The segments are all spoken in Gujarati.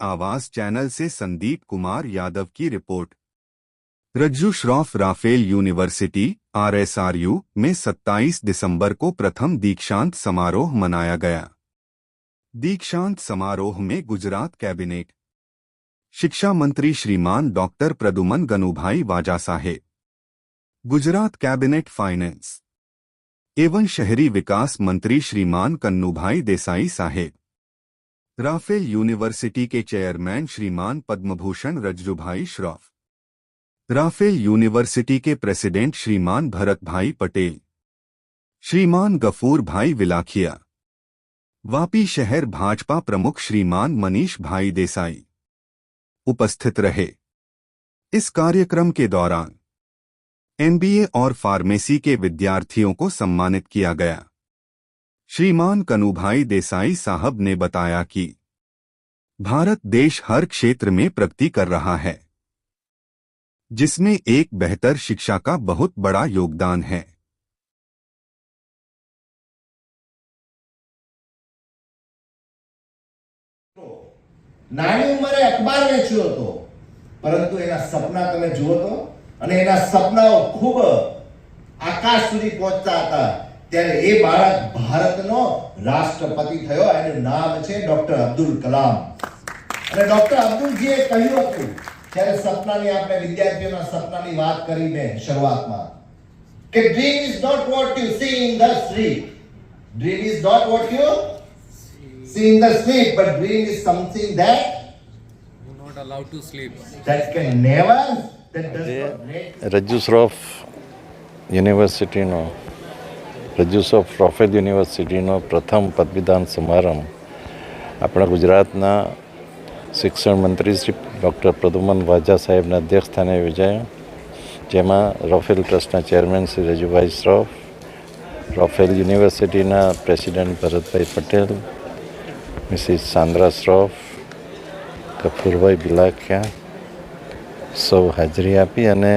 आवाज चैनल से संदीप कुमार यादव की रिपोर्ट। रज्जू श्रॉफ राफेल यूनिवर्सिटी RSRU में 27 दिसंबर को प्रथम दीक्षांत समारोह मनाया गया। दीक्षांत समारोह में गुजरात कैबिनेट शिक्षा मंत्री श्रीमान डॉक्टर प्रदुमन गनुभाई वाजा साहेब, गुजरात कैबिनेट फाइनेंस एवं शहरी विकास मंत्री श्रीमान कन्नूभाई देसाई साहेब, राफेल यूनिवर्सिटी के चेयरमैन श्रीमान पद्मभूषण रज्जूभाई श्रॉफ, राफेल यूनिवर्सिटी के प्रेसिडेंट श्रीमान भरत भाई पटेल, श्रीमान गफूर भाई विलाखिया, वापी शहर भाजपा प्रमुख श्रीमान मनीष भाई देसाई उपस्थित रहे। इस कार्यक्रम के दौरान MBA और फार्मेसी के विद्यार्थियों को सम्मानित किया गया। श्रीमान कन्नूभाई देसाई साहब ने बताया कि भारत देश हर क्षेत्र में प्रगति कर रहा है, जिसमें एक बेहतर शिक्षा का बहुत बड़ा योगदान है। નાની ઉંમરે અખબાર વેચ્યો હતો, પરંતુ એના સપના તમે જુઓ તો, અને એના સપનાઓ ખૂબ આકાશ સુધી પહોંચતા હતા। ત્યારે એ બાળક ભારતનો રાષ્ટ્રપતિ થયો। એનું નામ છે ડોક્ટર અબ્દુલ કલામ। અને ડોક્ટર અબ્દુલજીએ કહ્યું હતું, ત્યારે સપનાની આપણે વિદ્યાર્થીઓના સપનાની વાત કરીને શરૂઆતમાં, કે dream is not what you see in the sleep, dream is not what you see in the sleep, but dream is something that you're not allowed to sleep. That can never, that does not make. Rajju Shroff યુનિવર્સિટીનો રજ્જુ શ્રોફ રાફેલ યુનિવર્સિટીનો પ્રથમ પદવીદાન સમારંભ આપણા ગુજરાતના શિક્ષણ મંત્રી શ્રી ડૉક્ટર પ્રદુમન વાજા સાહેબના અધ્યક્ષસ્થાને યોજાયો, જેમાં રાફેલ ટ્રસ્ટના ચેરમેન શ્રી રજુભાઈ શ્રોફ, રાફેલ યુનિવર્સિટીના પ્રેસિડેન્ટ ભરતભાઈ પટેલ, મિસિસ સાંદ્રા શ્રોફ, ગફુરભાઈ બિલાખિયા સૌ હાજરી આપી અને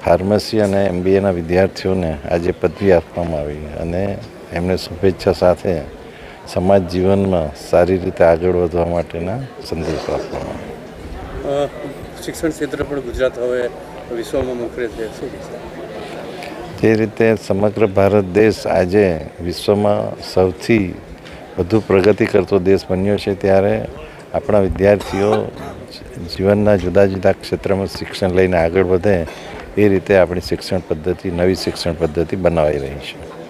ફાર્મસી અને MBAના વિદ્યાર્થીઓને આજે પદવી આપવામાં આવી અને એમને શુભેચ્છા સાથે સમાજ જીવનમાં સારી રીતે આગળ વધવા માટેના સંદેશો આપવામાં આવ્યા। શિક્ષણ ક્ષેત્ર પણ ગુજરાત હવે વિશ્વમાં મોખરે છે, શું છે? જે રીતે સમગ્ર ભારત દેશ આજે વિશ્વમાં સૌથી વધુ પ્રગતિ કરતો દેશ બન્યો છે, ત્યારે આપણા વિદ્યાર્થીઓ જીવનના જુદા જુદા ક્ષેત્રમાં શિક્ષણ લઈને આગળ વધે એ રીતે આપણી શિક્ષણ પદ્ધતિ, નવી શિક્ષણ પદ્ધતિ બનાવાઈ રહી છે।